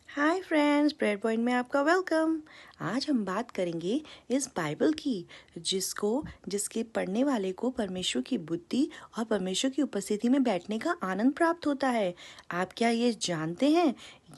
Hi friends, prayer point में आपका welcome. आज हम बात करेंगे इस बाइबल की जिसके पढ़ने वाले को परमेश्वर की बुद्धि और परमेश्वर की उपस्थिति में बैठने का आनंद प्राप्त होता है। आप क्या ये जानते हैं?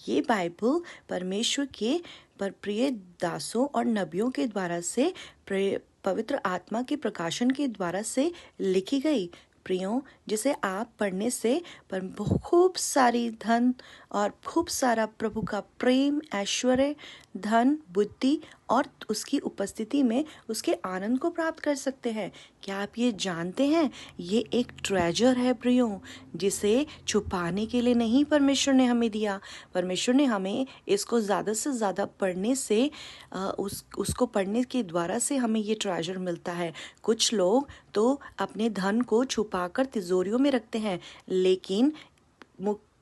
ये बाइबल परमेश्वर के प्रिय दासों और नबियों के द्वारा से पवित्र आत्मा के प्रकाशन के द्वारा से लिखी गई प्रियों, जिसे आप पढ़ने से पर खूब सारी धन और खूब सारा प्रभु का प्रेम, ऐश्वर्य, धन, बुद्धि और उसकी उपस्थिति में उसके आनंद को प्राप्त कर सकते हैं। क्या आप ये जानते हैं? ये एक ट्रेजर है प्रियों, जिसे छुपाने के लिए नहीं परमेश्वर ने हमें दिया। परमेश्वर ने हमें इसको ज़्यादा से ज़्यादा पढ़ने से उसको पढ़ने के द्वारा से हमें ये ट्रेजर मिलता है। कुछ लोग तो अपने धन को छुपाकर तिजोरियों में रखते हैं,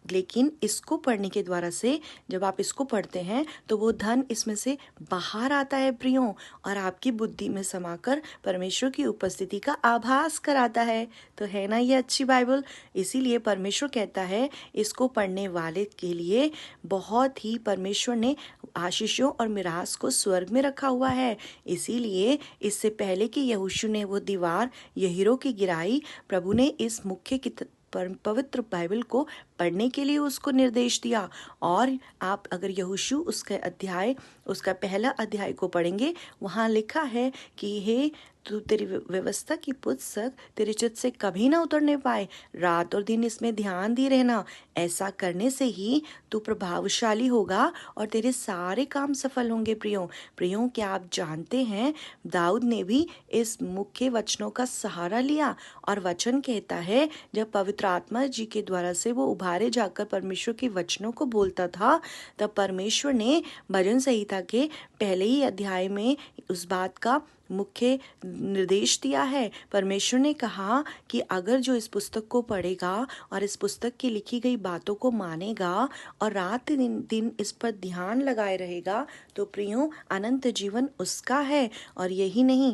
लेकिन इसको पढ़ने के द्वारा से जब आप इसको पढ़ते हैं तो वो धन इसमें से बाहर आता है प्रियों, और आपकी बुद्धि में समाकर परमेश्वर की उपस्थिति का आभास कराता है। तो है ना ये अच्छी बाइबल? इसीलिए परमेश्वर कहता है इसको पढ़ने वाले के लिए बहुत ही परमेश्वर ने आशीषों और मिरास को स्वर्ग में रखा हुआ है। इसीलिए इससे पहले कि यहोशू ने वो दीवार यरीहो की गिराई, प्रभु ने इस मुख्य पवित्र बाइबल को पढ़ने के लिए उसको निर्देश दिया। और आप अगर यहोशू उसका पहला अध्याय को पढ़ेंगे, वहाँ लिखा है कि हे तू तेरी व्यवस्था की पुस्तक तेरे चित्त से कभी ना उतरने पाए, रात और दिन इसमें ध्यान दी रहना। ऐसा करने से ही तू प्रभावशाली होगा और तेरे सारे काम सफल होंगे। प्रियों, क्या आप जानते हैं दाऊद ने भी इस मुख्य वचनों का सहारा लिया, और वचन कहता है जब पवित्र आत्मा जी के द्वारा से वो उभारे जाकर परमेश्वर के वचनों को बोलता था, तब परमेश्वर ने भजन संहिता के पहले ही अध्याय में उस बात का मुख्य निर्देश दिया है। परमेश्वर ने कहा कि अगर जो इस पुस्तक को पढ़ेगा और इस पुस्तक की लिखी गई बातों को मानेगा और रात दिन इस पर ध्यान लगाए रहेगा, तो प्रियों अनंत जीवन उसका है। और यही नहीं,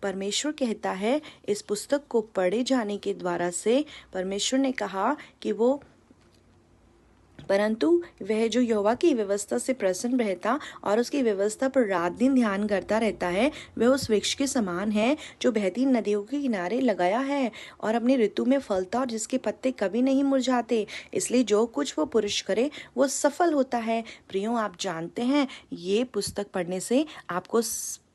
परमेश्वर कहता है इस पुस्तक को पढ़े जाने के द्वारा से परमेश्वर ने कहा कि परंतु वह जो यहोवा की व्यवस्था से प्रसन्न रहता और उसकी व्यवस्था पर रात दिन ध्यान करता रहता है, वह उस वृक्ष के समान है जो बहती नदियों के किनारे लगाया है और अपने ऋतु में फलता और जिसके पत्ते कभी नहीं मुरझाते। इसलिए जो कुछ वो पुरुष करे वो सफल होता है। प्रियों, आप जानते हैं ये पुस्तक पढ़ने से आपको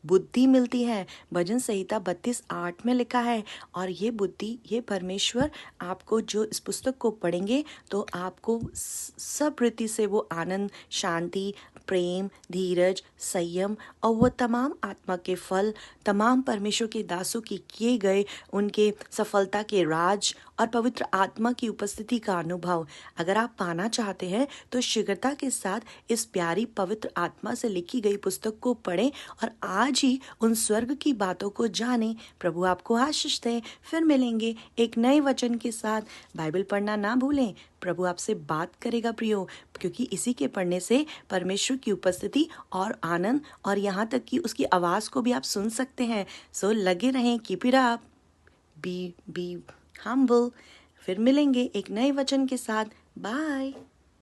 बुद्धि मिलती है। भजन संहिता 32:8 में लिखा है, और ये बुद्धि, ये परमेश्वर आपको जो इस पुस्तक को पढ़ेंगे तो आपको सब रीति से वो आनंद, शांति, प्रेम, धीरज, संयम और वो तमाम आत्मा के फल, तमाम परमेश्वर के दासों की किए गए उनके सफलता के राज और पवित्र आत्मा की उपस्थिति का अनुभव अगर आप पाना चाहते हैं तो शीघ्रता के साथ इस प्यारी पवित्र आत्मा से लिखी गई पुस्तक को पढ़ें और आज ही उन स्वर्ग की बातों को जानें। प्रभु आपको आशीष दे। फिर मिलेंगे एक नए वचन के साथ। बाइबल पढ़ना ना भूलें। प्रभु आपसे बात करेगा प्रियो, क्योंकि इसी के पढ़ने से परमेश्वर की उपस्थिति और आनंद और यहाँ तक कि उसकी आवाज़ को भी आप सुन सकते हैं। सो लगे रहें, keep it up, be humble. फिर मिलेंगे एक नए वचन के साथ। बाय।